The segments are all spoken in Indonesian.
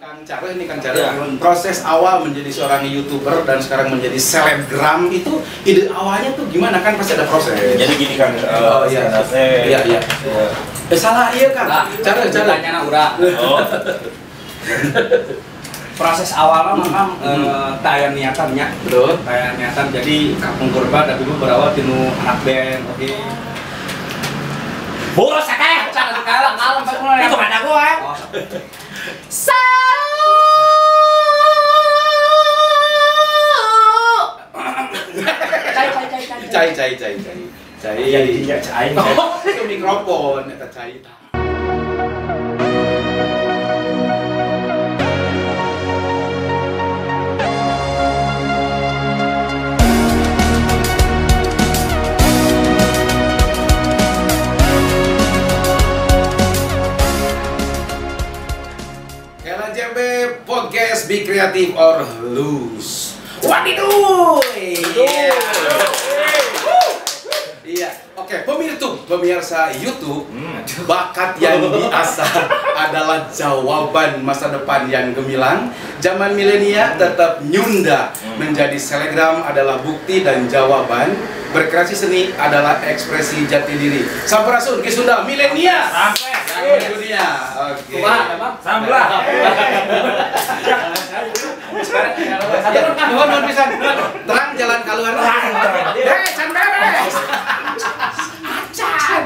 Kang Care ini Kang Care, proses awal menjadi seorang YouTuber dan sekarang menjadi selebgram itu ide awalnya tuh gimana, kan pasti ada proses. Jadi gini Kang, iya. Salah iya Kang. Care tanya urang. Oh. Proses awalnya memang tayang niatannya. Betul. Tayang niatan jadi Kampung Kurba dari dulu berawal tinu anak band, oke. Boros akeh, cara kalah itu mana gua. Cai. Iya, cai. Oh, itu mikrofon, eta cai. LJB Podcast Be Creative or Lose. Wadiduh. Iya, oke, pemirsa YouTube, bakat yang diasah adalah jawaban masa depan yang gemilang. Zaman milenial tetap nyunda, menjadi selebgram adalah bukti dan jawaban. Berkreasi seni adalah ekspresi jati diri. Sampurasun ke Sunda milenial. Sampai dunia. Oke. Sampai. Nuhun pisan. Terang jalan kaluar. Can beres. Acan.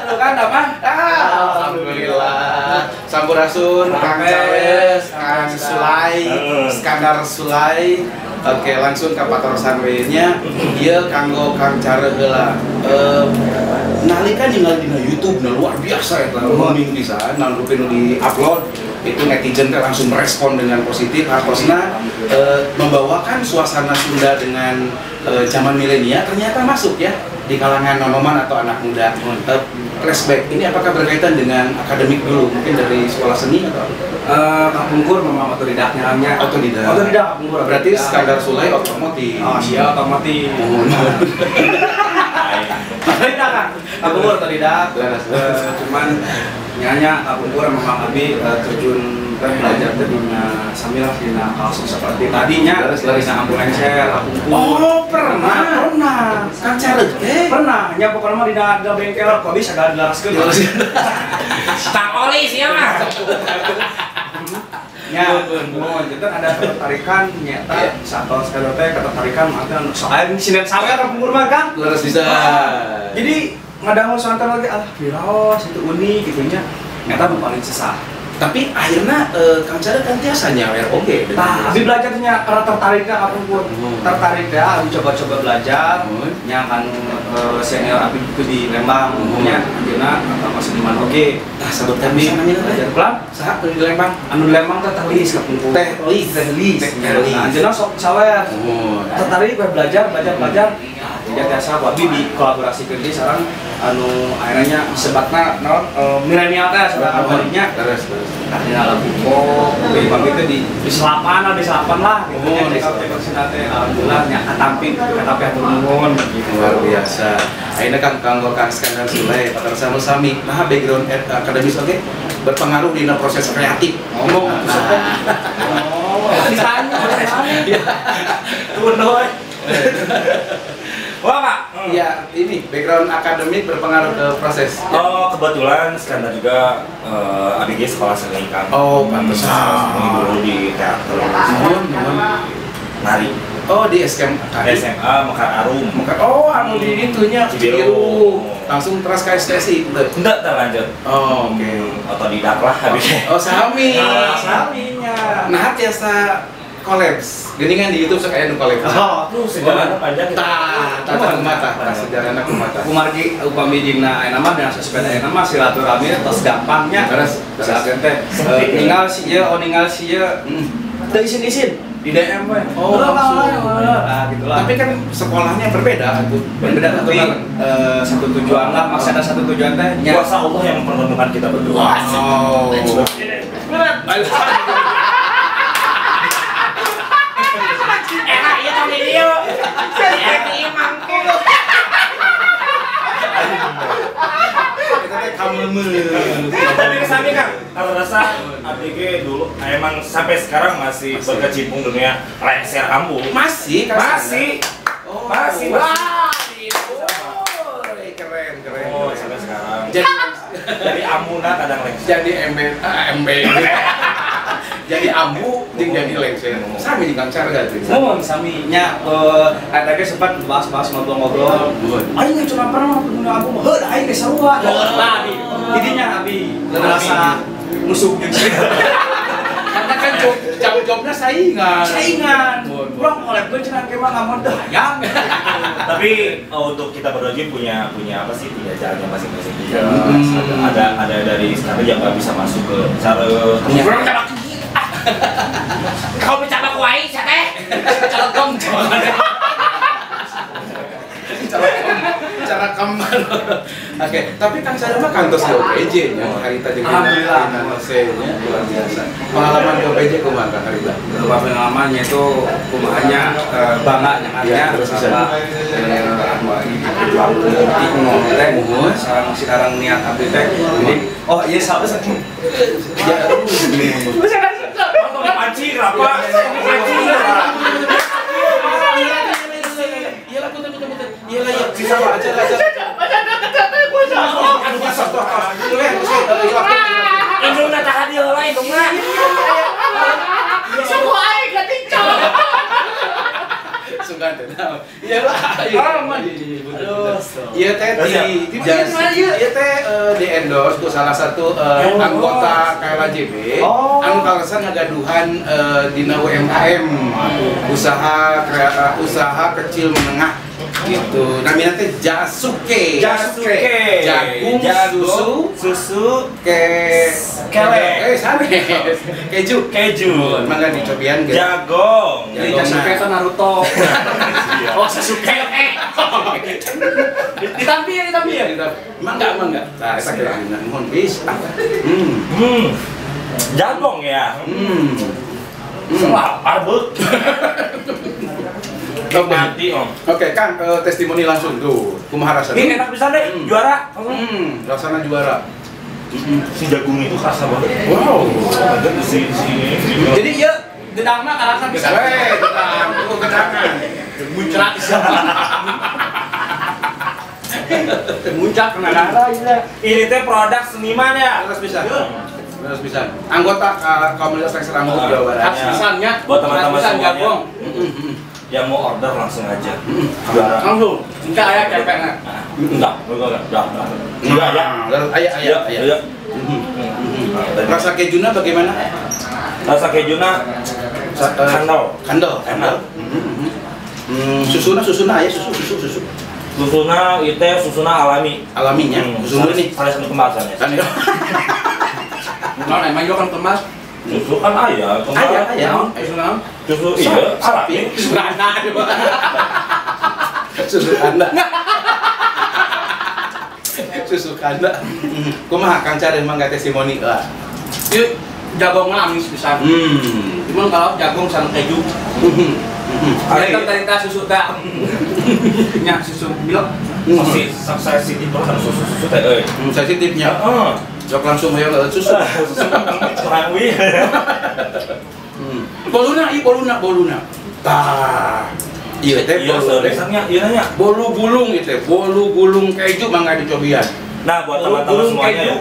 Lu kan apa? Alhamdulillah. Sampurasun, Kang Care, Kang Sulai, Skandar Sulai. Oke, langsung ke patorosan we-nya. Ieu kanggo Kang Care heula. Nalika ningali dina YouTube luar biasa eta, booming pisan, naon rupi nu di-upload. Itu netizen langsung merespon dengan positif. Hartosna membawakan suasana Sunda dengan zaman milenial ternyata masuk ya di kalangan nonoman atau anak muda. Flashback ini apakah berkaitan dengan akademik dulu, mungkin dari sekolah seni atau Kapungkur memang otodidaknya namanya. Otodidak Kapungkur. Berarti Skandar Sulai otomotif. Oh iya, otomotif. Otodidak kan? Kapungkur otodidak. Cuman nyanya Kapungkur memang abi terjun belajar dunia sambil dina kasus seperti tadinya dari ambulanser Kapungkur. Oh, pernah. Kang Care Pernah, nya pokoknya mah dina bengkel kok bisa dilaraskeun. Tang oli sia mah. Ya, mau jadi ada ketertarikan nyata satu sekali teh ketertarikan makan soalnya sinen sawer Kapungkur mah kan laras bisa. Jadi ngadangul santan lagi viral itu unik gitu nya. Nyata paling susah. Tapi akhirnya Kang Care kan tiasa nyawer oge. Nah, abi belajarnya karena tertariknya Kapungkur. Tertarik ya, abi coba-coba belajar. Nya kan senior abi itu di Lembang umumnya ayeuna atau seniman oge. Tah sebutkan bisa namanya belajar pelan. Saha di Lembang? Anu Lembang teh lis Kapungkur. Teh lis. Nah, ajeuna sok sawer. Tertarik belajar. Jadi biasa abi di kolaborasi kerja sekarang anu akhirnya sebatna naon milenial teh saudara baliknya. Karena lagu pop, bebang itu di selapan lah gitu ya, cekap sinate alhamdulillah nya katamping atur nuhun gitu. Luar biasa. Ayeuna kanggo Kang Skandar Sulai patarsan sami nah background akademis oge berpengaruh dina proses kreatif. Ngomong ditanya. Iya. Tuh wah Pak. Iya, ini background akademik berpengaruh ke proses. Oh, kebetulan Skandar juga ABG sekolah seni kan. Oh, pantesan. Dulu di teater. Nari. Oh, di SMA Mekar Arum. Oh, anu di itunya Cibiru. Langsung terus ke STSI gitu. Enggak lanjut. Oh, oke. Otodidak lah habisnya. Oh, sami. Saminya. Nah, biasa collabs. Gini kan di YouTube suka ada collab. Oh, tuh sejarahnya panjang kita. Sejarahnya kumata. Kumargi upami dina aya nama dengan sepeda aya nama silaturahmi tos gampangnya. Beres. Sakeun teh ningali si ieu, ningali si ieu. Teu isin-isin di DM we. Oh, nah gitulah. Tapi kan sekolahnya berbeda tuh. Berbeda tapi satu tujuan lah, maksudnya satu tujuan teh Kuasa Allah yang mempertemukan kita berdua. Wow. Video jadi mangkuk. Kita teh kameme. Tapi kesannya kan, kalau rasa ABG dulu emang sampai sekarang masih berkecimpung dunia lengser ambu. Masih. Oh, masih. Wah, keren. Oh, sampai sekarang. Jadi ambuna kadang lengser. jadi MB. Jadi ambu jeung jadi lengser. Sami jeung Kang Carga tuh. Ngomong sami nya ada ge sempat bahas ngobrol-ngobrol. Aing cuma pernah punya aku heuh aing ge sarua. Nah, didinya abi ngerasa musuh jeung Karena kan job-jobnya saingan. Kurang oleh gue cenah ke mah ngamon teu hayang. Tapi untuk kita berdua punya apa sih, punya jalannya masing-masing juga. Ada dari sekarang yang nggak bisa masuk ke cara Kau mencoba kuai, siapa? Calkom. Cara kamar. Oke, tapi Kang Sada mah kantos di OPJ nya, harita jeung Alhamdulillah. nya luar biasa. Pengalaman di OPJ kumaha Kang harita? Pengalamannya itu kumahanya bangga yang ada terus bisa. Sekarang sekarang niat abdi teh. Jadi oh iya salah satu. Ya, pancing apa? Iyalah putar. Iyalah ya, bisa aja. Aduh, kasar tuh. Indung na tahan di heula indung na. Semua aing ketinggal. Sungkan teh. Iyalah. Aduh. Iya teh ieu teh di endorse ku salah satu anggota KLJB anu kalesan ngagaduhan dina UMKM usaha kecil menengah gitu. Namanya teh Jasuke. Jagung, susu, kele. Sanes. Keju. Mangga dicobian gitu. Jagong. Jadi Sasuke itu Naruto. Oh, Sasuke. Ditampil. Mangga. Nah, saya kira mohon bis. Jagong ya. Wah, Arbuk. Mati om. Oke, Kang, testimoni langsung tuh. Kumaha rasanya? ini enak bisa deh, juara. Rasanya juara. Si jagung itu khas banget. Wow. Ada si Jadi ya gedangna karasa bisa. Kedangan. Muncrat. Muncak kena darah ini teh produk seniman ya. Terus bisa. Anggota komunitas Lengser Ambu Jawa Barat. Pisannya Buat teman-teman semuanya jagong. yang mau order langsung aja. Juara. Langsung. Enggak aya cepena. Enggak. Enggak ya. Ayah. Rasa kejunya bagaimana? Rasa kejunya kandel. Susuna ya, susu. Susuna itu susuna alami. Alaminya. Susu ini. Ada satu kemasannya. Kan ya. Nah, emang yo kan kemas. Susu kan ayah. Ayah. Susu iya. Sapi. Susu kanda. Kumaha Kang Cara emang gak testimoni lah. Ieu jagongna amis pisan. Cuman kalau jagung sareng keju. Ada susu tak. Nya susu milk. Si sensitif terus susu teh euy. Sensitifnya. Jok langsung hoyong susu. Susu kurang wi. Boluna. Tah. Iya teh bolu gulung itu, bolu gulung keju mangga dicobian. Nah, buat teman-teman semuanya ya.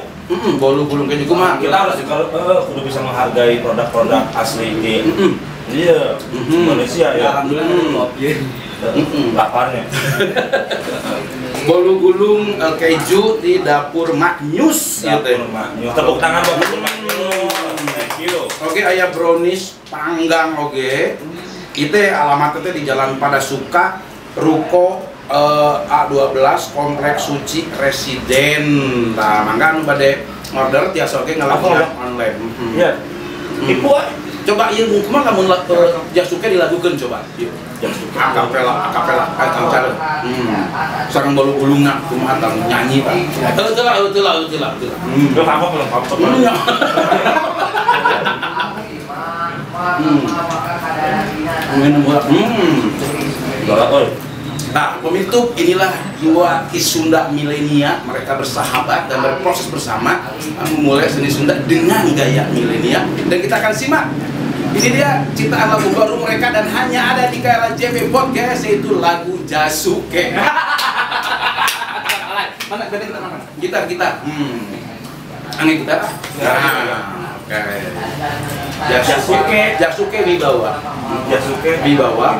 Bolu gulung keju kumaha Kita harus kudu bisa menghargai produk-produk asli di Indonesia ya. Alhamdulillah. Laparnya. Bolu gulung keju di dapur Maknyus gitu. Tepuk tangan buat dapur Maknyus. Thank you. Oke, aya brownies panggang oge. Itu alamatnya di Jalan Padasuka, Ruko A12, Kompleks Suci Residen. Nah, mangga anu bade order tiasa oge ngalakukan online. Iya. Ibu Coba ieu kumaha lamun Jasuke dilagukeun coba. Ieu. Jasuke akapela Kang Cara. Sareng bolu gulungna kumaha tang nyanyi Pak. Heuh lah. belum apa. Minum gula. Galak euy. Nah, pemirsa, inilah dua Sunda milenial, mereka bersahabat dan berproses bersama memulai seni Sunda dengan gaya milenial. Dan kita akan simak. Ini dia ciptaan lagu baru mereka dan hanya ada di KLJB Podcast, yaitu lagu Jasuke. Mana kita mana? Gitar. Angin gitar. Nah, oke. Jasuke Wibawa.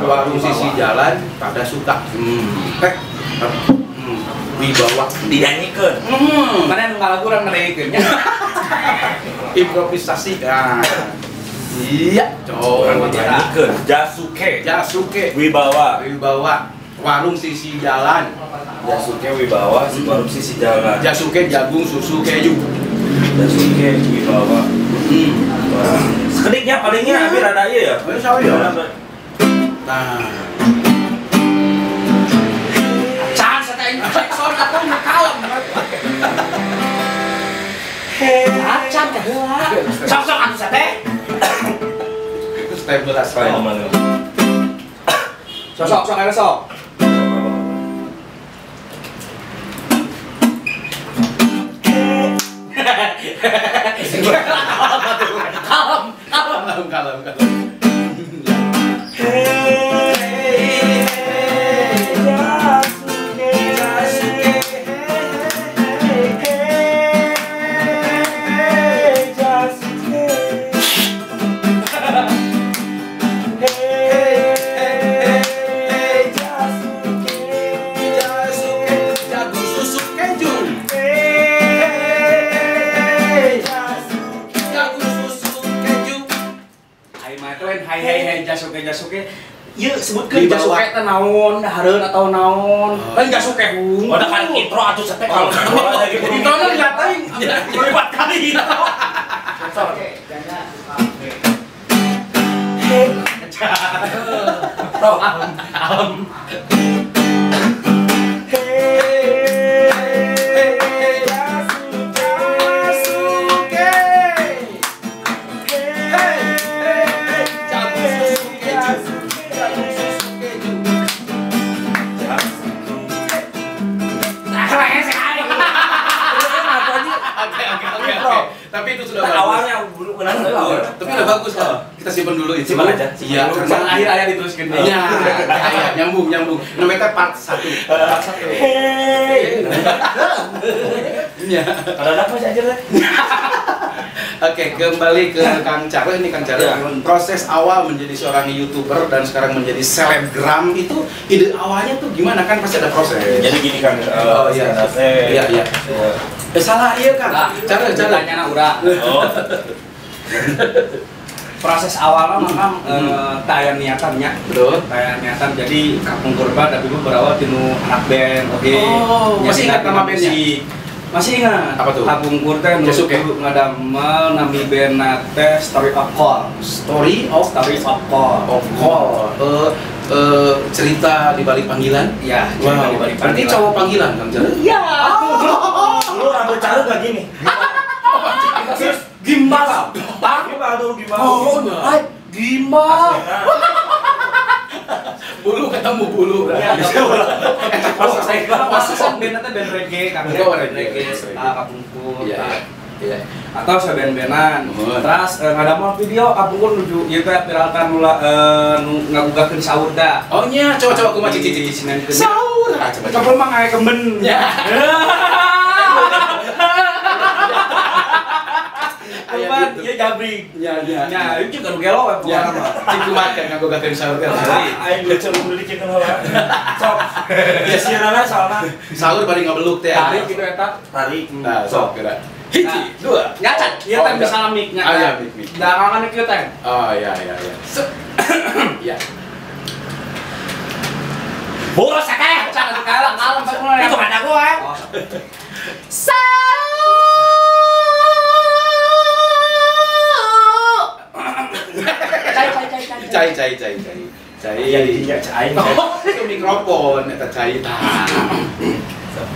Warung sisi jalan pada suka. Wibawa dinyanyikan. Mana yang ngalagu orang ngereikeun nya. Improvisasi. Nah. Iya, coba dinyanyikan. Jasuke Wibawa. Warung sisi jalan. Jasuke Wibawa warung sisi jalan. Jasuke jagung susu keju. Jasuke Wibawa. Sekediknya palingnya hampir ada aja ya. Nah. Can satay sound atau kalem. Acan teh heula. Sok-sok atuh satay. Itu step belas. Sok ada sok. Kalem. Jasuke ieu sebutkeun Jasuke teh naon, dahareun atau naon. Lain Jasuke hung. Udah kan intro atuh sateh kalau lagi intronya lihat aing 4 kali. Tapi itu sudah bagus. Awalnya belum kenal. Tapi udah bagus kan? Kita simpan dulu itu. Simpan aja. Iya. Yang akhir aya diteruskeun deui. Iya, nyambung. Namanya part 1. Iya. Kalau ada apa aja lah. Oke, kembali ke Kang Charles. Ini Kang Charles, proses awal menjadi seorang YouTuber dan sekarang menjadi selebgram itu ide awalnya tuh gimana? Kan pasti ada proses. Jadi gini Kang, Iya. Salah iya Kang. Charles Tanya urang. Oh. Proses awalnya memang tayang niatannya. Betul. Tayang niatan jadi Kampung Korban tapi berawal tinu anak band. Oke. Oh, masih ingat nama bandnya? Masih ingat. Apa tuh? Kampung Korban Jasuke. ngadamel nami band teh Story of Call. Story of Call. Cerita di balik panggilan. Ya, Wow. di balik Berarti panggilan. cowok panggilan Kang Charles. Iya. Lu rambut caru gak gini? Gimbal. Gimana dulu gimana? Oh, gimbal. Bulu ketemu bulu. Masa band teh band reggae kan. Reggae. Kapungkur. Iya. Atau saya band-bandan. Oh. Terus ngadamel video kapungkur nuju ieu teh viralkan nu ngagugakeun sahur da. Oh nya, coba kumaha cici. Sahur. Coba mah ngae kemben. Ya. Kemben ieu jabrik. Ya. Nya ieu juga nu gelo we Ya. pokona mah. Cik kumaha ngago gakeun sahur teh. Aing udah coba beli chicken heula. Sok. Ya sieureuna soalna. Sahur bari ngabeluk teh. Tarik gitu eta. Tarik. Nah, sok kira. Hiji, dua. Nyacat. Ieu teh misalna mic-nya. Ah, iya, mic. Dagangan ieu teh. Oh, iya. Iya. Boros sateh. Cara kalem bae Itu ada gua. Cai. Iya, cai. Itu mikrofon eta cai.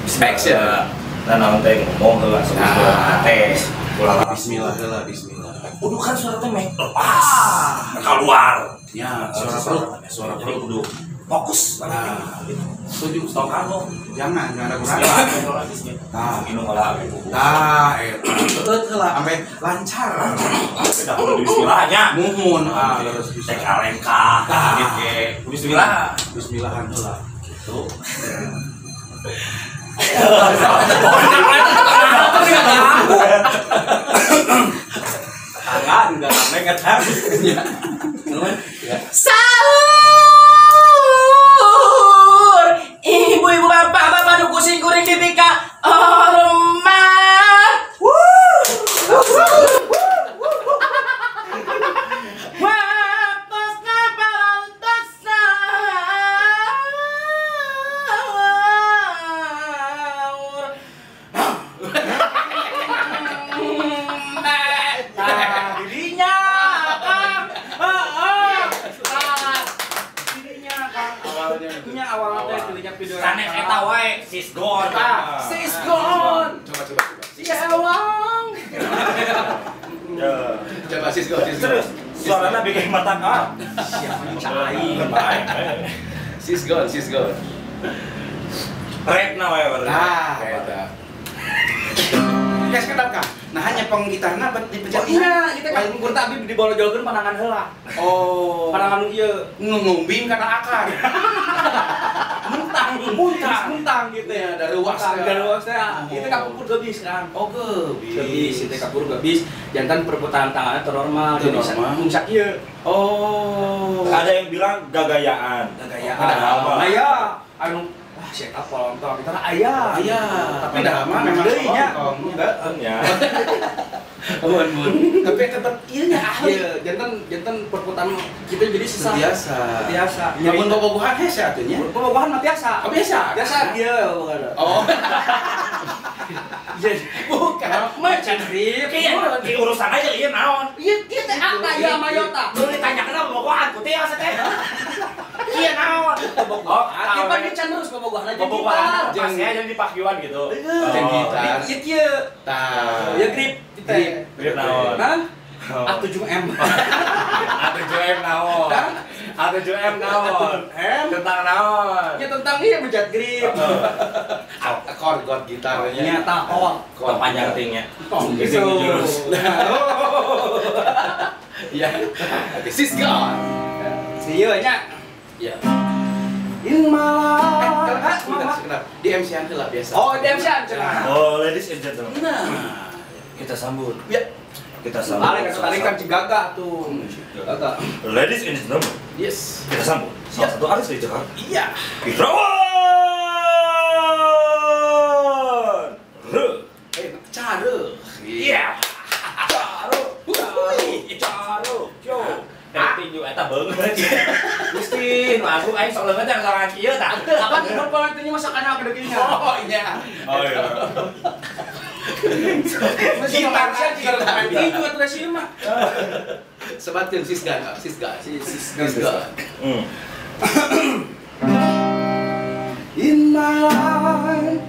Specs ya. Dan naon teh ngomong heula sama teh. Bismillah. Kudu kan suara teh meh lepas. Keluar. Ya, suara perut. Jadi kudu fokus. Setuju. Stok anu. Jangan ada kurang. Nah, minum olah. Nah, heula sampai lancar. Sudah perlu bismillahnya. Muhun Terus cek alengkah. Gitu. Bismillah. Bismillahan heula. Tuh. Tangan enggak sampai ngetar. Sahur, ibu-ibu bapak-bapak nu kusing kuring dipika hormat. Wakosna palantos sahur. Dirinya Kang. Nya awalnya teh dilinya video. Sanes eta wae sisgon. Sisgon. Coba. Sewang. Coba sisgo. Terus suaranya bikin mata kak. Sisgo. Rap na wae baru. Eta. Guys, kenapa? Nah, hanya penggitarna dipecat. Iya, kita kan kur tapi dibolojolkeun panangan heula. Oh. Panangan ieu Ngumbing karena akar. muntang gitu ya Dari luas teh. dari luas teh itu kapur gebis kan Oh, gebis itu kapur gebis jantan perputaran tangannya ternormal Teu jadi normal. mungsak ieu Oh. Ada yang bilang gagayaan. nah ya anu wah si eta polongtong kita aya Iya. tapi Padahal dah mah memang deui nya polongtong. Ya. Bun. Tapi tetap ieu nya ahli. iya jantan perputaran kita jadi susah biasa Nyamun bobogohan hese atunya. pembobohan mah biasa Oh, biasa. dia bukan Oh. jadi Bukan. macam rip Kayak di urusan aja ieu naon. iya dia teh angka ya mayota Belum ditanya kenapa bobogohan ku teh teh. Ieu naon? Oh, dia pan dia can terus bobogohan aja Bobogohan gitar. pasnya jadi dipakiwan gitu. Jeung gitar. Ieu kieu. Tah. Ya grip kita. Grip naon? Hah? A7M. A7M naon? Hah? A7M naon? Tentang naon? Ya tentang iya bejat grip. Akor god gitarnya. Nya takon. Kok panjang tingnya? Tong Gitu, gitu. jurus. Ya. This is God. Ieu nya. Ya. In malam. Sebentar. Di MC-an heula biasa. Oh, Demsian cenah. Oh, ladies and gentlemen. Nah. Kita sambut. Ya. Kita sambut. Balik ke tadi kan Cigaga tuh. Cigaga. Ladies and gentlemen, Yes. kita sambut salah satu artis dari Jakarta. Iya. Fitrawan. Cara. Iya. Caro. Yo. Tinju eta beungeut. Gusti, aku aing sok leungeut yang sorangan kieu tah. Apa tuh perpelatinya masakan apa dekinya? Oh, iya. Oh iya. Gitar sih gitar main tinju atuh sih mah. Sebatkeun Sisgan. Sisgan. In my life.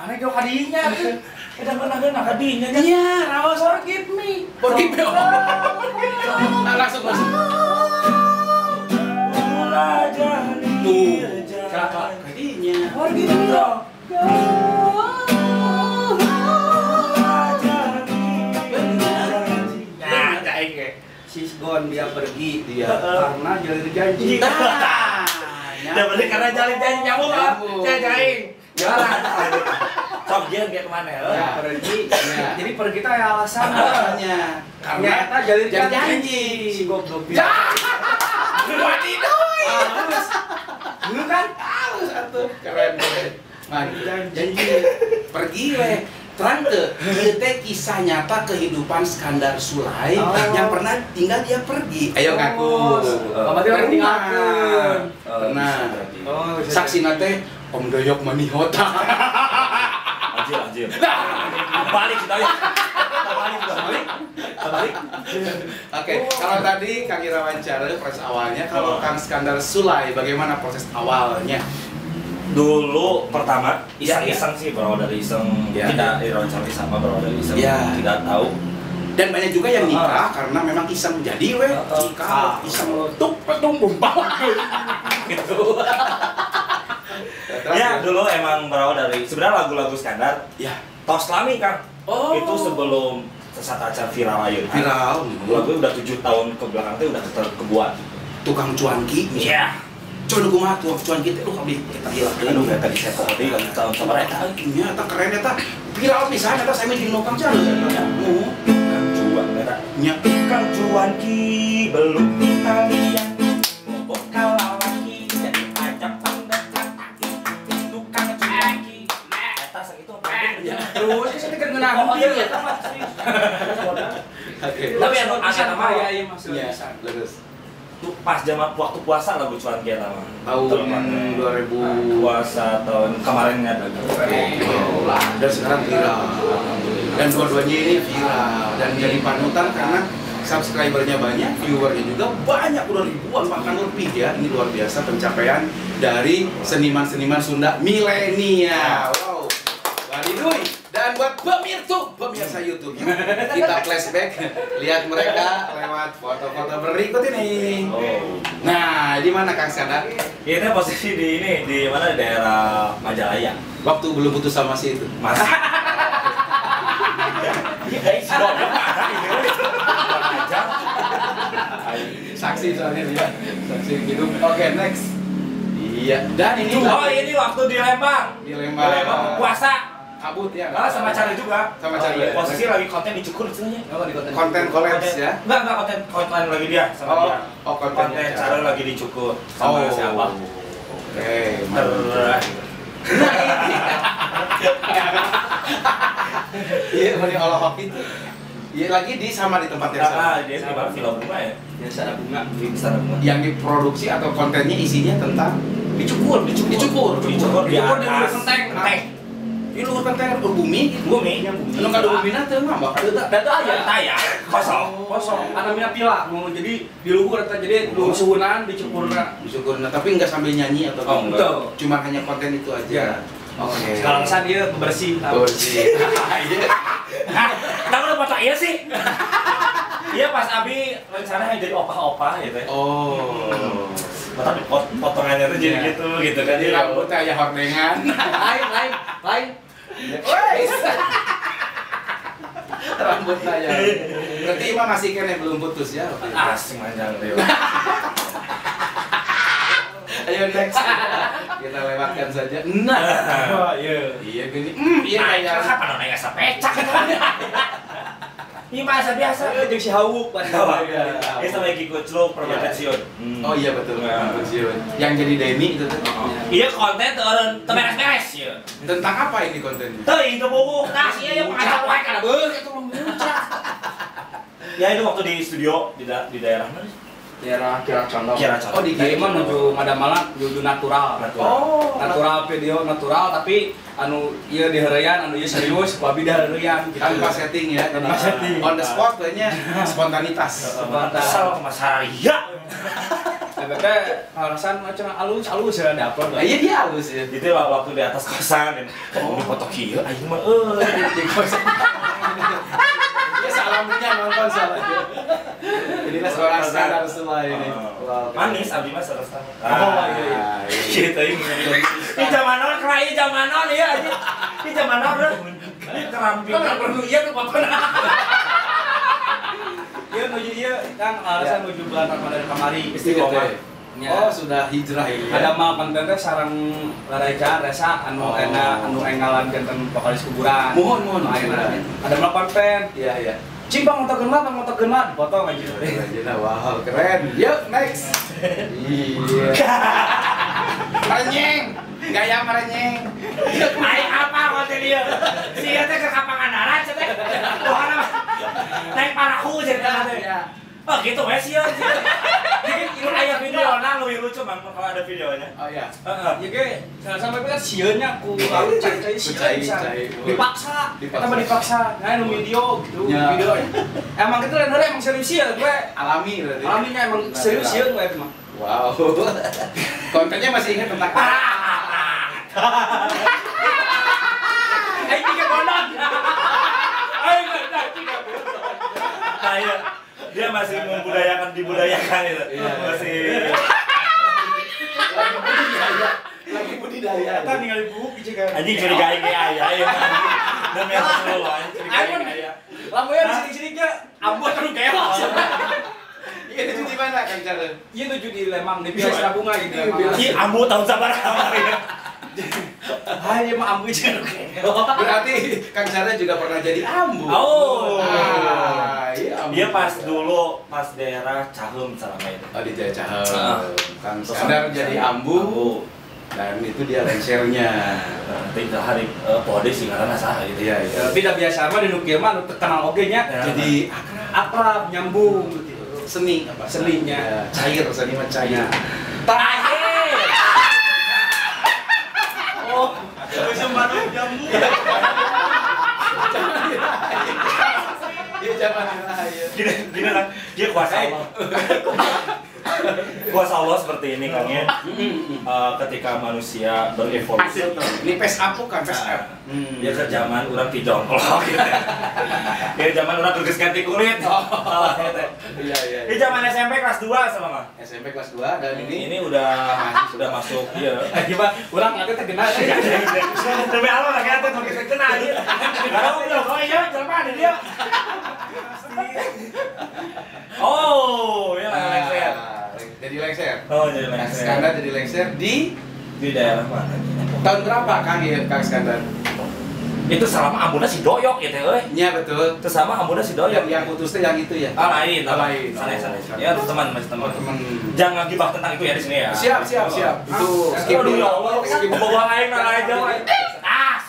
Mana jauh kadinya tuh? Kita pernah kadinya. Iya, rawas forgive me. Forgive me. Nah, langsung. Tuh. Kakak kadinya. Forgive me dong. Nah, kayak ge. Sisgon dia pergi Dia. karena jalur janji. Udah balik karena jalin janji nyamuk kan? Nyamuk. Jaing. Jalan. Sok jeung dia kemana? Ya. Pergi. Ya. Jadi pergi kita ya alasan. Alasannya karena Ternyata jalur janji. si goblok. Wadidoy. Halus. Dulu kan Halus atuh keren we. Mari janji pergi we. Terang ke ieu teh kisah nyata kehidupan Skandar Sulai yang pernah tinggal dia pergi. Ayo ngaku. Berarti orang tinggalkeun. Pernah. Oh, Saksina teh Om Doyok Manihota. Anjir. Balik kita ya. Balik. Oke, kalau tadi Kang Ira wawancara proses awalnya, kalau Kang Skandar Sulai bagaimana proses awalnya? Dulu pertama Ya, iseng sih, berawal dari iseng. Ya. Kita diwawancara sama berawal dari iseng. Ya. Tidak tahu. Dan banyak juga yang nikah karena memang iseng jadi we, jika iseng tuk petung bumbang. Gitu. Ya dulu emang berawal dari sebenarnya lagu-lagu Skandar. Ya, Tos Lami kan. Oh. Itu sebelum saat acara viral aja. viral. Lagu udah 7 tahun ke belakang tuh udah kebuat. Tukang cuanki. Iya. Coba kumaha tuh cuanki teh abdi kita hilang. Aduh, mereka di set tadi lagi tahun sama mereka. Nya eta keren eta. Viral pisan eta saya di nopang cara. Cuan mereka. Nya Kang Cuan ki belum Italia. Bobot kalawaki jadi pajak pendekat. Tukang cuan ki. Eta segitu terus kita kan ngeunah ieu eta mah serius. Oke. Tapi anu asal nama ya iya masuk Ya, bisa. lurus. tuh pas zaman waktu puasa lagu Cuan ki eta mah. Tahun 2000 puasa tahun kemarin kan. Dan sekarang viral. Dan dua-duanya ini viral dan jadi panutan karena subscribernya banyak, viewernya juga banyak, udah ribuan bahkan lebih ya. Ini luar biasa pencapaian dari seniman-seniman Sunda milenial. Wow. Wadiduy. Dan buat pemirsa YouTube yuk, kita flashback lihat mereka lewat foto-foto berikut ini. Oh. Nah, di mana Kang Skandar? Ini posisi di ini di mana di daerah Majalaya. Waktu belum putus sama si itu. Mas. Saksi soalnya dia. Saksi gitu. Oke, next. Iya. Dan ini Oh ini waktu di Lembang. Di Lembang. Puasa. Kabut ya. Sama Charlie juga. Sama Charlie. Posisi lagi konten dicukur istilahnya. Oh, di konten. Konten collabs ya. Enggak konten lagi dia sama Oh, dia. oh, kontennya konten Charlie lagi dicukur sama siapa? Oke, mantap. Iya, ini olah itu. Iya lagi di sama di tempat yang sama. Dia sama Villa Bunga ya. Biasa ada bunga. Di sana bunga. Yang diproduksi atau kontennya isinya tentang Dicukur di atas. Kenteng. Ini luhur kontainer berbumi gitu. Bumi. Anu ka bumi na teh mah bakal Data aja. Taya kosong. Kosong. Anamina pila. Mau jadi di luhur eta jadi lu suhunan dicukurna. disyukurna tapi enggak sambil nyanyi atau Oh, enggak. cuma hanya konten itu aja. Ya. Oke. Sekarang san dia bersih. Bersih. Iya. Tahu udah foto iya sih. Iya pas Abi rencananya jadi opah-opah gitu. Oh. Tapi potongannya tuh jadi gitu kan. Jadi rambutnya aja hordengan. Lain. Wes. Rambutnya aja. Berarti Ima masih kene belum putus ya? Asing manjang deh. Ayo next. Kita lewatkan saja. Nah. Iya gini. Iya kayak Kapan nanya sapecak ini masa biasa. Jeung si Hawuk pan. Ini sama Kiko Clo Permanensiun. Oh iya betul. Yang jadi Denny itu tuh. Iya konten turun beres-beres ya. Tentang apa ini kontennya? Tuh itu buku tas iya yang pengacau wae kana beul itu memuncak. Ya itu waktu di studio di daerah mana sih? Daerah Kira Condong. Kira Condong. Oh di Kira menuju Madamala menuju natural. Oh, Natural video natural tapi anu ieu diheureuyan anu ieu serius babi diheureuyan gitu. tanpa setting ya. Tanpa setting. On the spot kayaknya spontanitas. Kesal ke Mas Haria. Tapi alasan macam alus ya ada upload. Iya dia halus ya. Itu waktu di atas kosan kan ini foto kieu aing mah Di kosan. Dia salamunya nonton salahnya. Inilah seorang Skandar semua ini. Wow. Manis abdi mah sareng. Oh iya. Gitu ini. Di zaman now krai zaman now ya anjing. Di zaman now ini keramping. Kan perlu iya tuh foto. Iya menuju iya kan alasan menuju bulan Ramadan kamari Istiqomah. Oh, sudah hijrah ya. Ada mah kontennya sarang Rareja Resa anu enggalan janten vokalis kuburan. Mohon. Ada mah konten. Iya. Cimbang motor genap, dipotong aja. Wow, keren. Yuk, next. Iya. Merenyeng. Gaya merenyeng. Aing apa konten dia? Sia teh ke kapangan darat teh. Naik parahu cerita teh. Oh gitu wes ya. Jadi aya videona lu lucu Bang kalau ada videonya. Oh iya. Heeh. Ya ge sampai kan sieunnya ku cai dipaksa. Kita mah dipaksa. Nah, nu video gitu. Video. Emang kita lain emang serius ya gue. Alami berarti. Alaminya emang serius ya gue mah. Wow. Kontennya masih ingat tentang Aing tiga bonon. Aing enggak tiga bonon. Dia masih dibudayakan itu. Masih lagi budidaya. Kita ningali buuk jeung anjing curiga ge aya ya. Dan yang perlu anjing curiga ge aya. lamunnya sidik-sidiknya ambuh terus keos. Iya itu di mana Kang Cara? Iya tuju di Lembang di Piasa Bunga gitu. Ki ambu tahun sabaraha ya. Hai mah ambu jeung Berarti Kang Cara juga pernah jadi ambu. Oh. Iya ambu. Dia pas dulu pas daerah Caheum selama itu. Oh di Jaya Caheum. Kang Skandar jadi ambu. Dan itu dia lengsernya. Nanti hari pode sih karena saha gitu. Iya. tapi dah biasa mah di nu kieu mah nu terkenal oge nya. Jadi akrab nyambung gitu. seni apa? Seninya Cair, seni mah cair. Terakhir. Oh, bisa manuk jambu. Iya zaman ya. Gini lah, dia kuasa Allah. Kuasa Allah seperti ini Kang ya. Ketika manusia berevolusi. Ini face up bukan face up. Dia ke zaman orang ti jongklok gitu. Dia zaman orang geus ganti kulit. Iya. Di zaman SMP kelas 2 sama SMP kelas 2 dan ini udah masuk iya. Gimana? Urang ngaget terkenal. Demi Allah lagi ada makin terkenal aja. Kalau udah kau iya jelema ada dia. Oh, ya lengser. Jadi lengser. Oh, jadi lengser. Skandar jadi lengser di daerah mana? tahun berapa Kang ya Kang Skandar? Itu selama ambuna si doyok gitu euy. Iya betul. Itu sama ambuna si doyok. Yang putus teh yang itu ya. Lain. Lain. Sana. Ya, teman masih teman. Teman. Jangan gibah tentang itu ya di sini ya. Siap. Itu skip Aduh, dulu. ya Allah. Skip dulu. Bawa aing aja.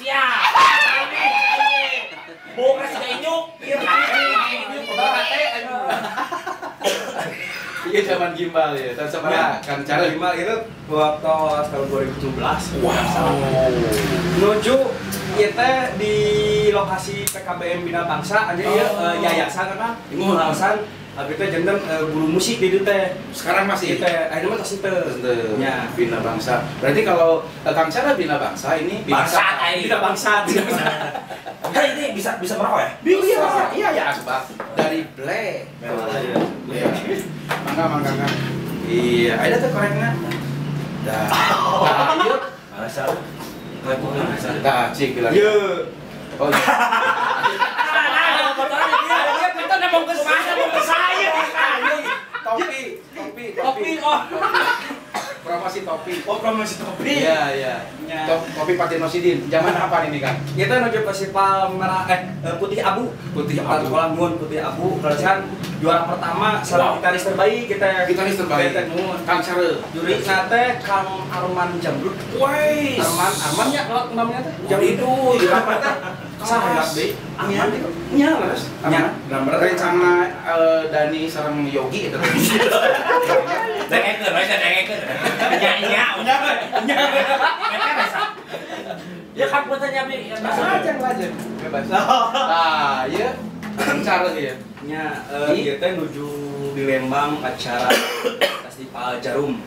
Siap. Bukan si inyuk. Iya zaman gimbal ya. Tahun seberapa Kang Cara? Gimbal itu waktu tahun 2017. Wow. Menuju kita di lokasi PKBM Bina Bangsa aja ya yayasan kan. Yayasan abi teh janten guru musik di dieu teh. Sekarang masih teh ayeuna mah tos teu. Ya, Bina Bangsa. Berarti kalau Kang Cara Bina Bangsa ini Bangsa Bina Bangsa. Hey, ini bisa merokok ya? Bisa. Iya ya, sebab dari Black. Iya. Mangga. Iya, ada tuh koreknya. Dah. Yuk. Masa Dah, cik bilang. Ye. Oh iya. dia kita mau ke saya. Topi. Promosi topi. Oh, promosi topi. Iya. Topi Patino Sidin. Zaman apa ini Kang? Kita menuju festival merah putih abu. Putih abu. Lamun putih abu. Perasaan juara pertama salah gitaris terbaik kita. Gitaris terbaik. Kang Cara. Juri nate Kang Arman Jamrut. Wais. Armannya kalau namanya teh. Jam itu apa teh? Saha deui? Arman itu. Nya Mas. Nya. Rencana Dani sareng Yogi itu. Dengekeun. Ya kan buatannya bi. Lajeng. Bebas. Ah, iya. Kang Cara ya. Nya ieu teh nuju di Lembang acara festival Jarum.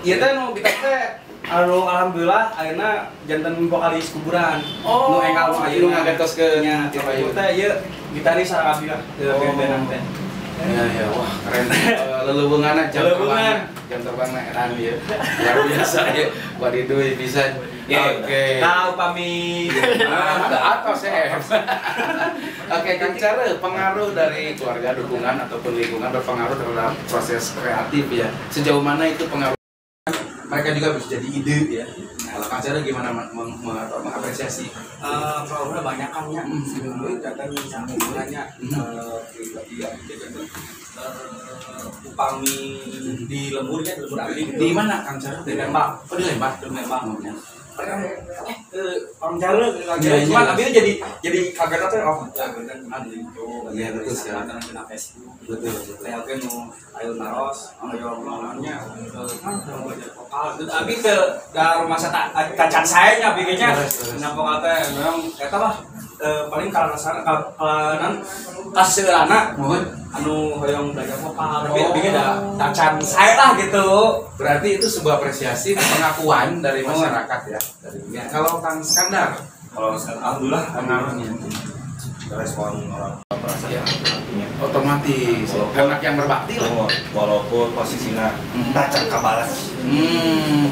Ieu teh nu kita teh alhamdulillah ayeuna janten vokalis kuburan. Nu enggal mah ayeuna ngagetoskeun nya ti ieu teh ieu gitaris sareng abdi lah teu band-bandan teh. Ya, wah keren. Leleuweunganna jam terbangna edan ieu. Luar biasa ya. Wadiduh bisa. Oke. Nah, upami ada apa sih? Oke, Kang Cara, pengaruh dari keluarga, dukungan ataupun lingkungan berpengaruh terhadap proses kreatif ya. Sejauh mana itu pengaruh? Mereka juga bisa jadi ide ya. Kalau Kang Cara gimana mengapresiasi? Pengaruhnya banyak kan ya. Sebelumnya datang sampai mulanya pribadi yang upami di lemburnya di lembur abdi. Di mana Kang Cara? Di Lembang. Oh, di Lembang. Di Lembang. Orang Jawa cuman abis itu jadi kaget tuh oh jago kan gimana itu iya betul sekali karena kena Facebook betul lihat kan ayo naros ayo ngomongnya kan belajar vokal abis ke rumah saya kacan saya nya bikinnya kenapa kata memang kata lah paling kalau kalanan kasih anak anu yang belajar vokal tapi bikin kacan saya lah gitu. Berarti itu sebuah apresiasi pengakuan dari masyarakat ya. Kalau Kang Skandar, Kalau alhamdulillah pengaruhnya respon orang merasa ya otomatis anak yang berbakti lah. walaupun posisinya tacak kabalas.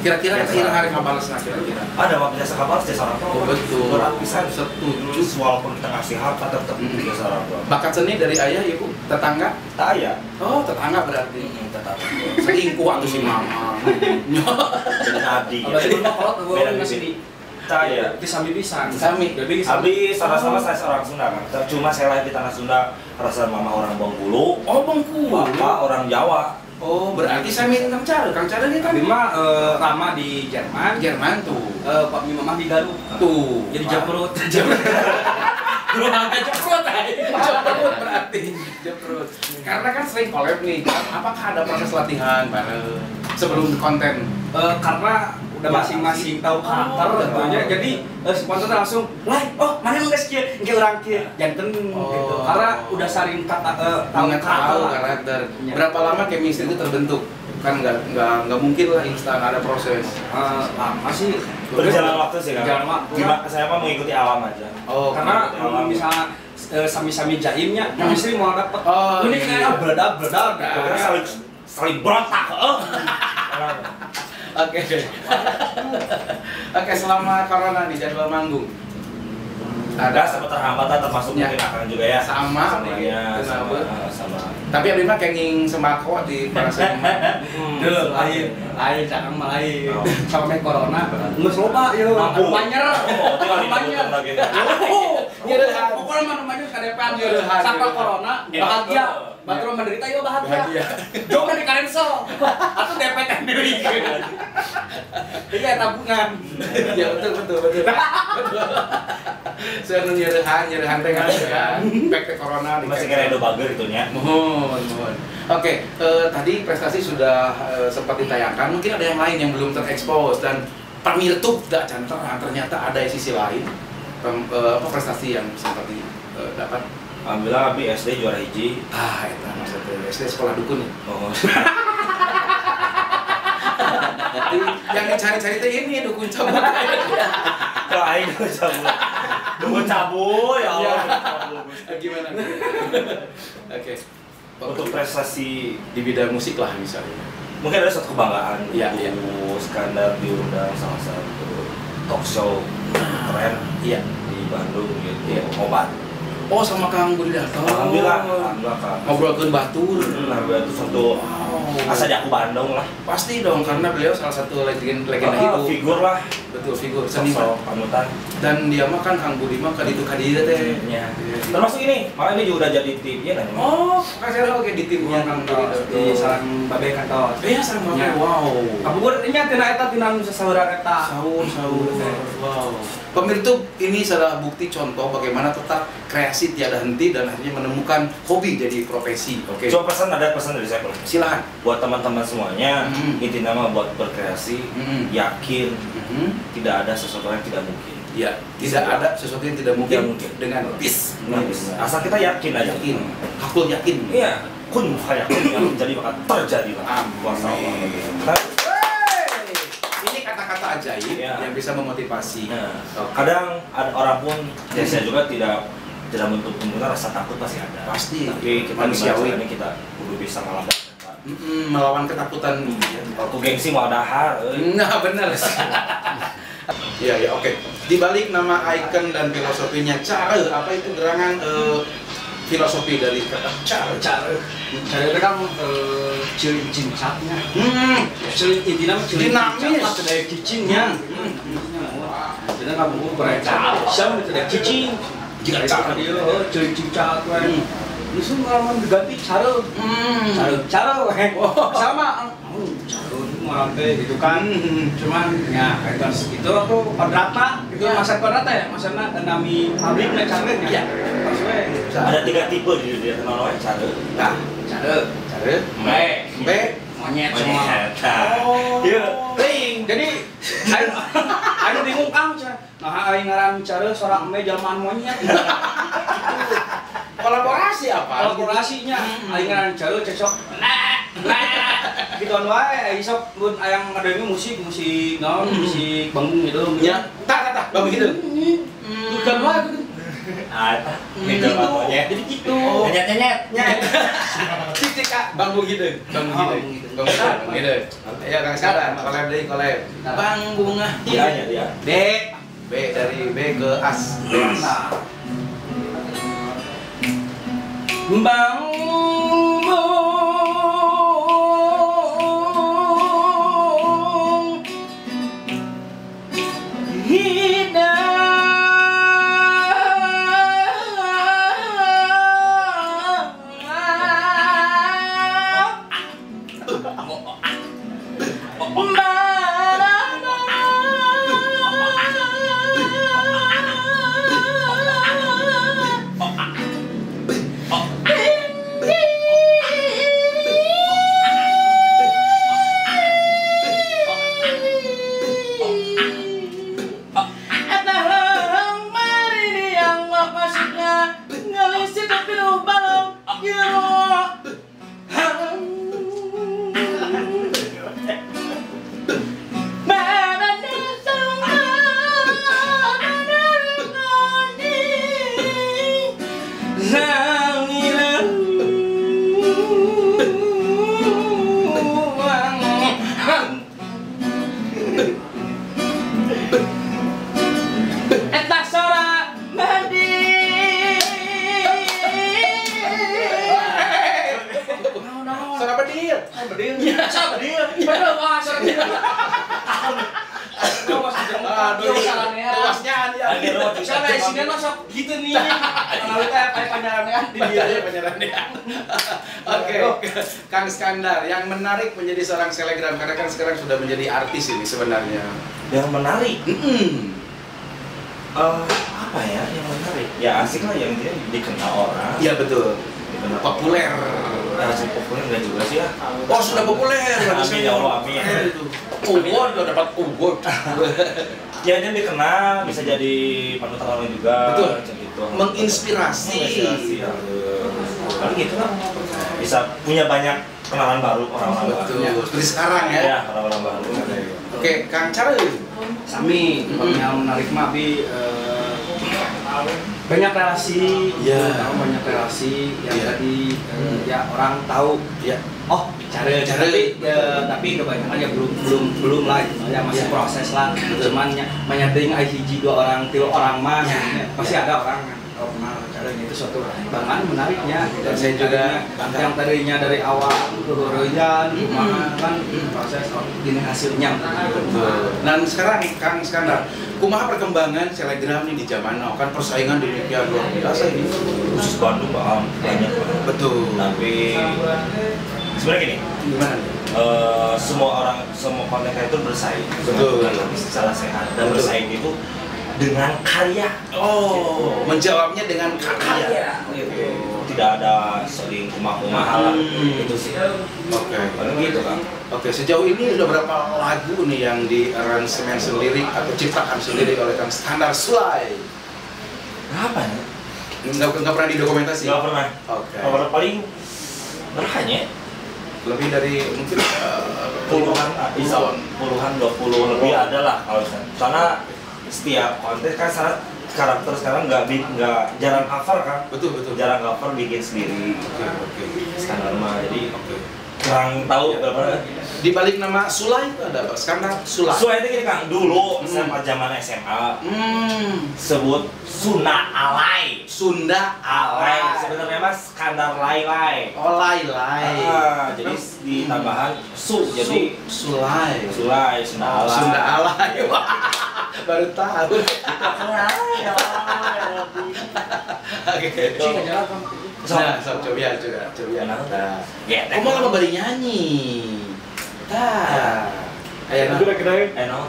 Kira-kira hari kabalas nah kira-kira. Ada waktu jasa kabalas jasa orang tua. Betul. Berlapisan Setuju. walaupun kita ngasih hak tetap jasa orang tua. Bakat seni dari ayah ibu, tetangga? Tak ya. Oh, tetangga berarti. Tetap. Selingkuh atau si mama. Jadi abdi. Berarti kalau Beda masih di saya. itu sambil pisang. Sami. Abdi sama-sama saya seorang Sunda kan. Cuma saya lahir di tanah Sunda, rasa mama orang Bengkulu, Oh, Bengkulu. bapak orang Jawa. Oh, berarti Sami Kang Cara. Kang Cara ini kan Tapi mah lama di Jerman. Jerman tuh. Pak Mama di Garut. Tuh. Jadi Japrut. Jeprut berarti. Jeprut. Karena kan sering collab nih. Apakah ada proses latihan bareng sebelum konten? Karena udah masing-masing tahu karakter tentunya jadi sponsor langsung lain mana emang guys kieu engke urang kieu janten gitu karena udah saling tahu karakter. Berapa lama chemistry itu terbentuk? Kan nggak mungkin lah instan, ada proses. masih Berjalan waktu sih kan. Berjalan waktu. Saya mah mengikuti alam aja. Oh, karena alam. misalnya sami-sami jaimnya chemistry mau dapat Oh, ini kayak bledak Karena saling berontak. Oke. Oke, selama corona nih jadwal manggung. Ada sempat terhambatan termasuk Ya. mungkin akan juga ya. Sama Semuanya nih, sama. Tapi abdi mah kenging sembako di Parasema. Dulu lain jangan lain Oh. sama corona nggak loba yo Mampu. banyer Tinggal banyer lagi. nyeurehan pokoknya mana banyer kadepan Nyeurehan. sampai corona bahagia batur menderita yo bahagia jauh di cancel atau DP deui iya tabungan Ya betul. Saya nyeurehan teh kan pek teh corona Masih kira Edo Bager itunya. Mohon. Oke, tadi prestasi sudah sempat ditayangkan. Mungkin ada yang lain yang belum terekspos dan pamirtup tidak canterang. Ternyata ada sisi lain prestasi yang sempat didapat. Alhamdulillah Abi SD juara hiji. Itu maksudnya SD sekolah dukun ya. Oh. Jadi yang dicari-cari itu ini dukun cabut. Kalau aing cabut. Dukun cabut ya Allah. Gimana? Oke. Untuk prestasi Di bidang musik lah misalnya. mungkin ada satu kebanggaan. Iya. Skandar diundang salah satu talk show keren Iya. di Bandung gitu. Iya. Obat. Oh, sama Kang Budi Darto. Alhamdulillah Kang. Ngobrolkeun batur. Alhamdulillah itu satu asa di aku Bandung lah. Pasti dong, karena beliau salah satu legenda hidup. Figur lah. Betul, figur seniman. Sosok panutan. Dan dia mah kan Kang Budi mah kaditu kadira teh. Ya. Termasuk ini, malah ini juga udah jadi timnya kan. Oh, Kang Sarah oke di timnya Kang Budi Darto. di sarang babe kantor Iya, sareng Ya. bapak. Wow. kabugur nya tina eta tina nu sasaeuran eta Sahur. Wow. Pemirsa, ini adalah bukti contoh bagaimana tetap kreasi tiada henti dan akhirnya menemukan hobi jadi profesi. Oke. Cuma ada pesan dari saya. Silakan. Buat teman-teman semuanya, intinya mah buat berkreasi, yakin tidak ada sesuatu yang tidak mungkin. Ya, tidak ada sesuatu yang tidak mungkin, dengan peace. Asal kita yakin aja. Yakin. Hakul yakin. Iya, kun yakin yang menjadi maka terjadi lah. Kuasa Allah. Ini kata-kata ajaib Ya. yang bisa memotivasi. Nah, Oke. kadang ada orang pun, ya saya juga tidak bentuk rasa takut pasti ada. Pasti. Tapi kita Manusiawi. ini kita kudu bisa melawan. Melawan ketakutan. Kalau gengsi mau dahar, Nah, benar. Iya, ya, oke. Di balik nama ikon dan filosofinya cara, apa itu gerangan filosofi dari kata cara? Cara itu kan ciri cincatnya. Ciri intinya ciri Dinamis. cincatnya dari cicinnya. Jadi kamu berbicara sama itu dari cicing. Jika dia ciri cincat kan. Justru kalau diganti cara, sama. Orang teh gitu kan, cuman ya itu aku kodrata, itu masa kodrata ya, masa nami pabrik na caranya. Iya. Ada 3 tipe di dunia teknologi cara. Nah, cara, B, monyet Monyet. Oh, Iya. jadi ayo bingung kang, nah aing ngaran cara seorang me jalmaan monyet. kolaborasi apa? Kolaborasinya, aing ngaran cara cocok. Gitu wae, isok mun ayang ngadenge musik naon, musik banggung gitu. Ya, tak, bagus gitu. Bukan wae Gitu monyet. jadi gitu. Nyet. Titik Kak, banggung gitu. Banggung gitu. Ayo Kang Skandar, collab. Bang bunga. Dia. B dari B ke As. Bang Oke, Kang Skandar, yang menarik menjadi seorang selegram karena kan sekarang sudah menjadi artis ini sebenarnya. Yang menarik. Apa ya yang menarik? Ya asik lah yang dia dikenal orang. Iya betul. Dikenal Populer. Cukup populer enggak juga sih ya. Oh sudah populer. Amin ya Allah, amin. Award udah dapat award. Ya dia dikenal, bisa jadi panutan orang juga. Betul. Gitu. Menginspirasi. Kan gitu kan. Bisa punya banyak kenalan baru orang-orang baru. Betul. Seperti sekarang ya. Ya, orang-orang baru. Oke, Kang Cara. Sami, yang menarik mah bi banyak relasi, banyak relasi yang tadi ya orang tahu, oh cara tapi kebanyakan ya belum lah, ya masih proses lah, cuman menyadari hiji 2 orang 3 orang mah pasti ada orang kenal caranya itu suatu bangan menariknya. Dan saya juga yang tadinya dari awal kehurujan kan proses ini hasilnya. Dan sekarang Kang Skandar, kumaha perkembangan selegram ini di zaman now kan persaingan demikian luar biasa ini. Khusus Bandung banyak banget. Betul. Tapi sebenarnya gini, Gimana? semua konten kreator bersaing. Betul. Tapi secara sehat dan bersaing itu dengan karya. Oh, menjawabnya dengan karya. Gitu. Tidak ada saling kumah-kumahan lah. Itu sih. Oke. Paling gitu kan. Oke, sejauh ini udah berapa lagu nih yang di aransemen sendiri atau ciptakan sendiri oleh Kang Skandar Sulay? Berapa ya? Nggak pernah didokumentasi? Nggak pernah. Oke. Paling berapa ya? Lebih dari mungkin Puluhan, bisa puluhan, 20 lebih ada lah kalau soalnya setiap konten kan karakter sekarang nggak jarang cover kan. Betul. Jarang cover bikin sendiri. Oke. Skandar mah jadi kurang tahu berapa. Di balik nama Sulai itu ada apa? Skandar Sulai. Sulai itu gini Kang, dulu sama zaman SMA sebut Sunda Alay. Sunda Alay sebenarnya mas skandar lay-lay. Oh, Lai. Jadi di tambahan jadi Sulai. Sunda Alay. Sunda Alay. Wah, baru tahu. Oke. Nah, coba. Nah, kamu lama bari nyanyi. Tah. Aya Udah kira Eno.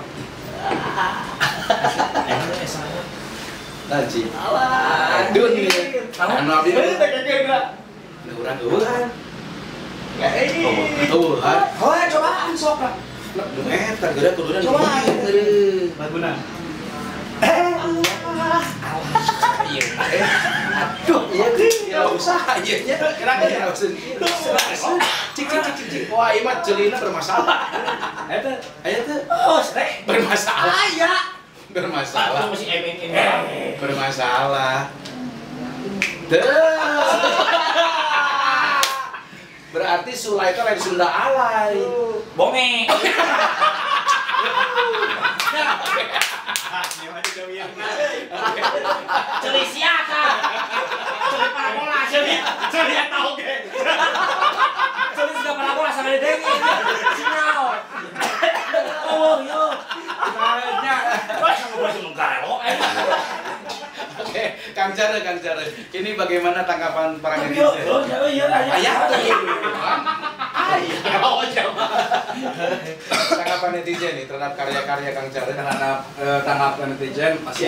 Nanti. Aduh nih. Anu abdi. Urang eueuh. Cobaan sok lah. Eta geura kuduna. Coba. laguna. Aduh, iya usaha ieu nya. Kira-kira maksud. Cik. Wah, ieu mah celina bermasalah. Aya teh. Oh, srek. Bermasalah. Aya. Bermasalah. Masih MN. Bermasalah. Berarti Sulai itu lain Sunda Alay. Bonge. Celi siapa? Celi parabola, celi yang tahu ke. Celi sudah parabola sama Dewi. Sinyal. Oh, yo. Oke, Kang Cara. Ini bagaimana tanggapan para netizen? Tanggapan netizen nih terhadap karya-karya Kang Cara. Terhadap tanggapan netizen pasti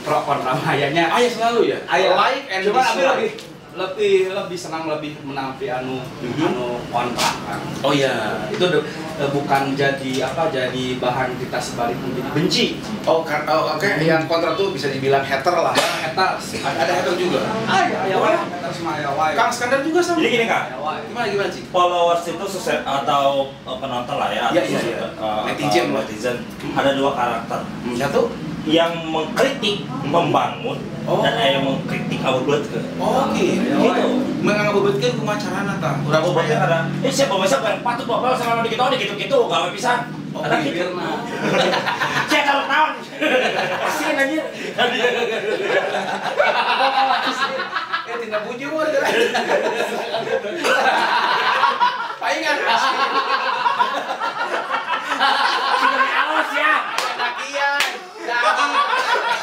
pro kontra ayahnya. Ayah selalu ya. Like and Cuma dislike. lebih senang lebih menampi anu kontra kan. Oh ya. Itu bukan jadi bahan kita sebalik menjadi benci. Oke. Yang kontra tuh bisa dibilang hater lah. Haters. Ada hater juga. Haters mah aya wae. Kang Skandar juga sama. Jadi gini Kang, Gimana sih? followers itu atau penonton lah ya. Iya. Netizen. Ada dua karakter. Satu. Yang mengkritik, membangun, dan ada yang mengkritik abubet ke. Oh gitu. Mengabubetkeun kumaha carana tah? Urang Abubetnya supaya ada. Siapa besok yang patut bapak sama gitu gawe pisan. Oh, Ada bibir gitu. mah. Cek kalau naon. Kasihan anjir. Tina bujur. Paingan asli. Sudah awas ya. Nakian.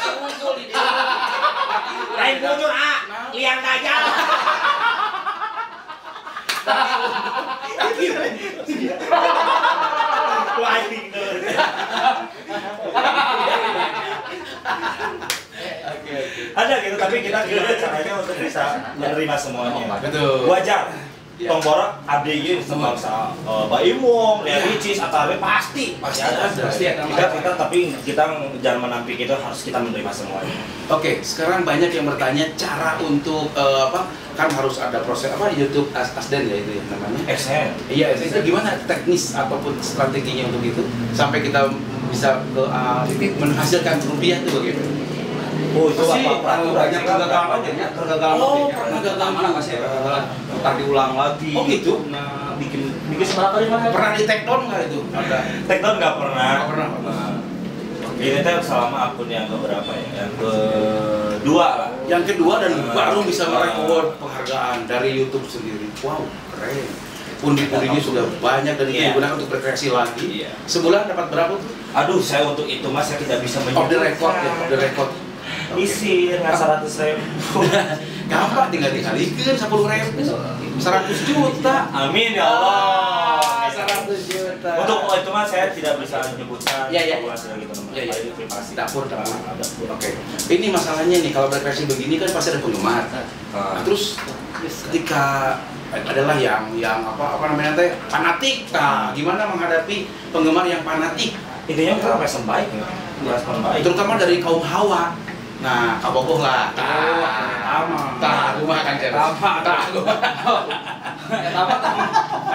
Unggul di dia. Lain bujur liang dajal. Ada gitu, tapi kita gimana caranya untuk bisa menerima semuanya. Betul. Wajar. Tongborok abdi ieu sebangsa Baimong, Lea Ricis atau pasti ada. Kita tapi kita jangan menampik itu harus kita menerima semuanya. Oke, sekarang banyak yang bertanya cara untuk kan harus ada proses YouTube Asden ya itu ya namanya. Excel. Iya, itu gimana teknis ataupun strateginya untuk itu sampai kita bisa menghasilkan rupiah itu bagaimana? Oh, itu apa banyak kegagalan aja ya, kegagalan. Pernah gagal masih kegagalan. Ntar diulang lagi. Oh gitu? Nah, bikin seberapa kali mana? Pernah di take down nggak itu? Ada. Take down nggak pernah. Nggak pernah. Ini tuh selama akun yang keberapa ya? Yang kedua lah. Yang kedua dan baru bisa meraih penghargaan dari YouTube sendiri. Wow, keren. Pundi-pundinya sudah banyak dan itu digunakan untuk rekreasi lagi. Sebulan dapat berapa tuh? Aduh, saya untuk itu mas saya tidak bisa menyebutkan. Off the record ya, off the record. Isi nggak 100.000. Gampang tinggal dikalikan 10.000, 100 juta. Amin ya Allah. 100 juta. Untuk itu mas saya tidak bisa menyebutkan. Iya. Gitu, Iya. Itu privasi. Dapur. Oke. Ini masalahnya nih kalau rekreasi begini kan pasti ada penggemar. Nah, terus ketika adalah yang apa namanya teh fanatik. Nah, gimana menghadapi penggemar yang fanatik? Intinya kita respon baik ya. Respon baik. Terutama dari kaum Hawa. Nah, kabogoh lah. Tah, kumaha Kang Cer?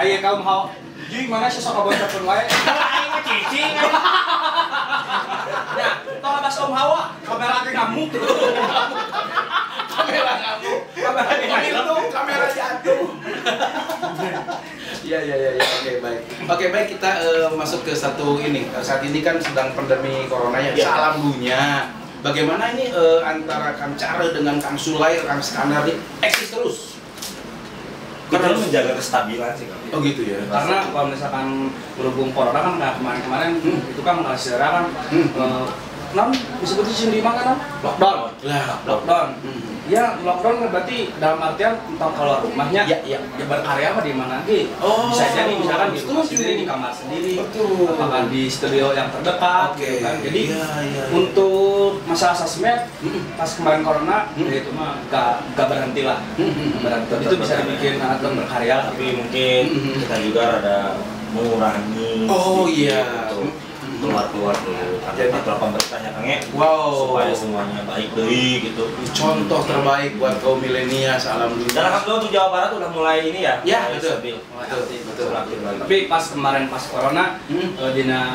Ayo kaum Hawa. Jadi mana sih sok abot pun wae. Aing mah cicing. Ya, tong atas Om Hawa, kamera ge ngamuk. Kamera jatuh. Iya. Oke, baik, kita masuk ke satu ini. Saat ini kan sedang pandemi corona ya. Salam dunia. Bagaimana ini antara Kang Care dengan Kang Sulay, Kang Skandar ini eksis terus? Kita menjaga kestabilan sih. Oh gitu ya. Karena kalau misalkan berhubung corona kan kayak kemarin-kemarin itu kan ngasih kan disebutnya di mana kan lockdown. Lockdown. Ya lockdown berarti dalam artian entah keluar rumahnya ya berkarya apa di mana lagi. Bisa jadi misalkan di rumah sendiri, di kamar sendiri, apakah di studio yang terdekat gitu kan. Jadi untuk masalah sosmed pas kemarin corona ya itu mah gak berhenti lah. Itu bisa dibikin atau berkarya, tapi mungkin kita juga rada mengurangi keluar dulu jadi aturan pemerintahnya Kang ya. Supaya semuanya baik deh gitu. Contoh terbaik buat kaum milenial, alhamdulillah. Dan alhamdulillah untuk Jawa Barat udah mulai ini ya. Betul. Tapi pas kemarin pas corona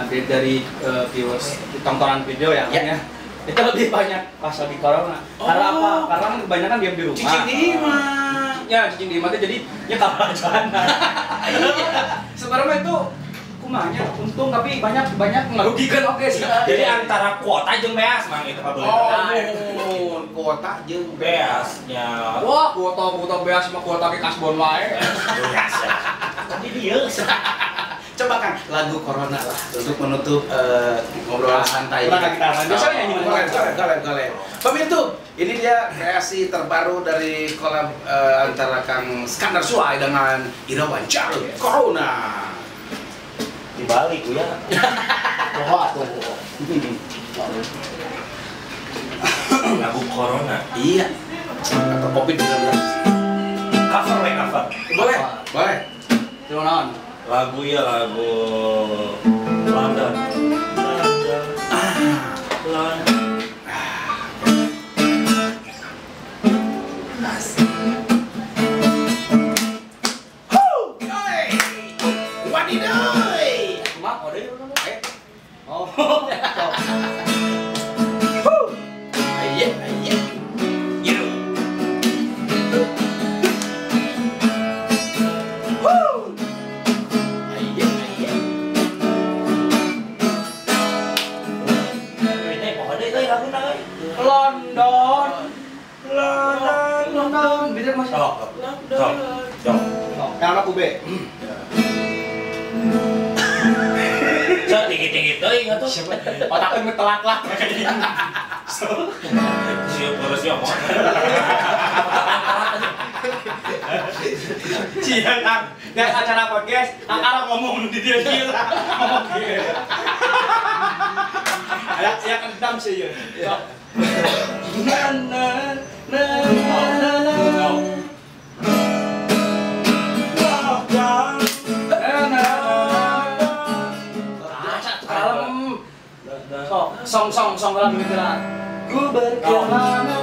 dari viewers tontonan video ya kan ya. Itu lebih banyak pas lagi corona. Karena apa? Karena kan kebanyakan diam di rumah. Cicing di rumah. Ya, cicing di rumah jadi ya kapan aja. Sebenarnya itu kumanya untung tapi banyak merugikan sih. Jadi antara kuota jeung beas mang itu Pak Beli. Kuota jeung beasnya. Wah, kuota beas mah kuota ke kasbon wae. Tapi dia coba kan lagu Corona lah untuk menutup ngobrolan santai. Biasanya nyanyi Golek. Pemirsa, ini dia kreasi terbaru dari collab antara Kang Skandar Sulay dengan Irawan Care Corona. Dibalik ya. Lagu Corona. Iya. Atau COVID-19. Cover. Boleh. Turunan. Lagu London. London. Bisa Mas. Yang aku B. Tinggi teuing atuh. Otaknya metelak lah. Siap harusnya mah. Cian Kang, nggak acara podcast, Kang ngomong di dia ngomong gitu. Ya kendam sih ya. Song lagu itu lah. Ku berkelana.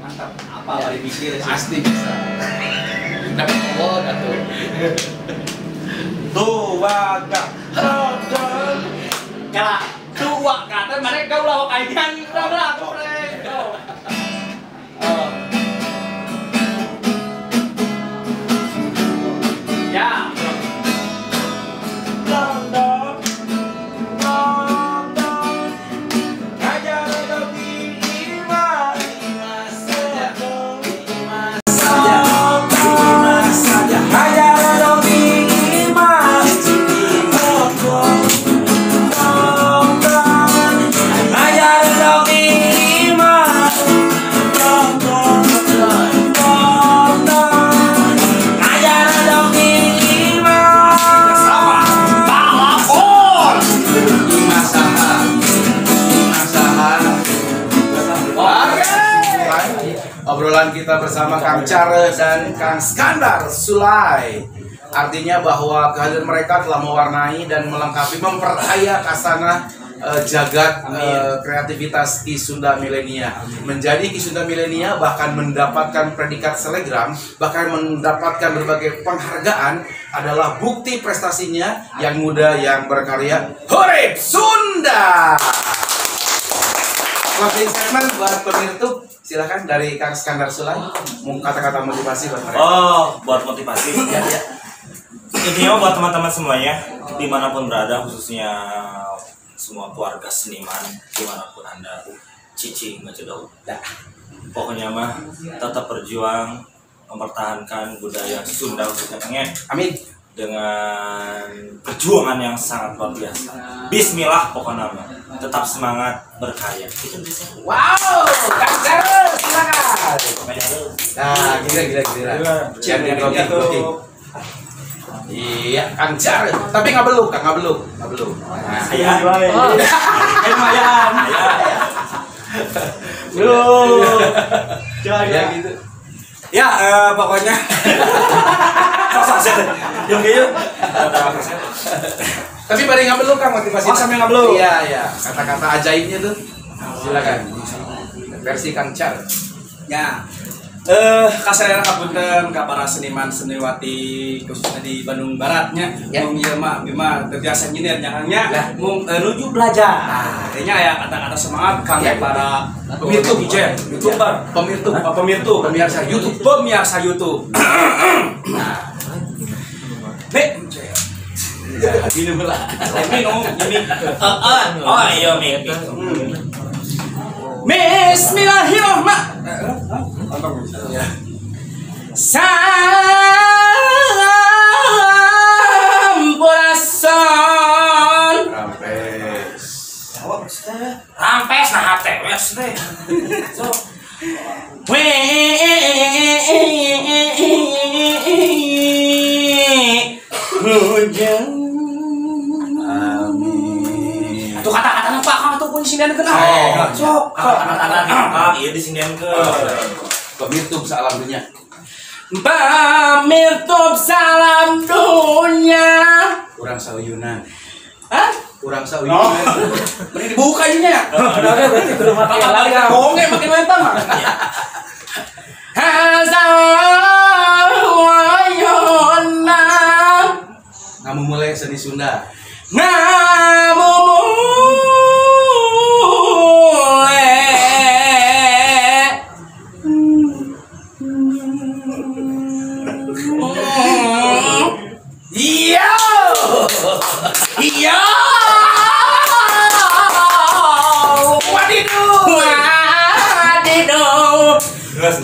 Mantap. Apa bari pikir Pasti bisa. Dapat award atau Tuwaga. ya tua kata mereka ulah kaitan udah ya obrolan kita bersama Kang Care dan Kang Skandar Sulay. Artinya bahwa kehadiran mereka telah mewarnai dan melengkapi, memperkaya kasana jagat kreativitas Ki Sunda Milenia. Menjadi Ki Sunda Milenia, bahkan mendapatkan predikat selegram, bahkan mendapatkan berbagai penghargaan adalah bukti prestasinya yang muda yang berkarya Horeb Sunda. Closing statement buat pemirsa, silakan dari Kang Skandar Sulay, mau kata-kata motivasi buat mereka. Oh, buat motivasi. Ya. Intinya buat teman-teman semuanya dimanapun berada, khususnya semua keluarga seniman dimanapun anda, cici ngecedok. Pokoknya mah tetap berjuang mempertahankan budaya Sunda khususnya. Amin. Dengan perjuangan yang sangat luar biasa. Bismillah pokoknya mah. Tetap semangat berkarya. Wow, Kang Charles, silakan. Nah, gila. Jangan kopi. Iya, Kang Charles. Tapi nggak belum. Nah, Saya. Lumayan. Ya gitu. Ya, pokoknya yang kayak Tapi bari nggak belum Kang motivasi. Oh, sampai nggak belum? Iya. Kata-kata ajaibnya tuh. Silakan. Versi Kang Charles. Ya. Kasarana kapunten ka para seniman seniwati khususnya di Bandung Baratnya. Mung ieu mah terbiasa nyinir nyahangnya mung nuju belajar. Artinya ya kata-kata semangat kangge para pemirsa YouTuber, pemirsa YouTube. Nah. Minum lah. Oh iya mimpi. Sampurasun rampes nah hate wes teh so hujan. Amin. Tuh kata-kata apa kang tuh pun sinian kenal. Sok Kata-kata iya di sini ke Pemirsa salam dunia. Pamirtup salam dunia. Kurang sauyunan. Hah? Kurang sauyunan. Mending dibuka ini ya. berarti ke rumah Lagi bonge makin mentah mah. Hazawayona Kamu mulai seni Sunda. Iya. Wadiduh. Gas.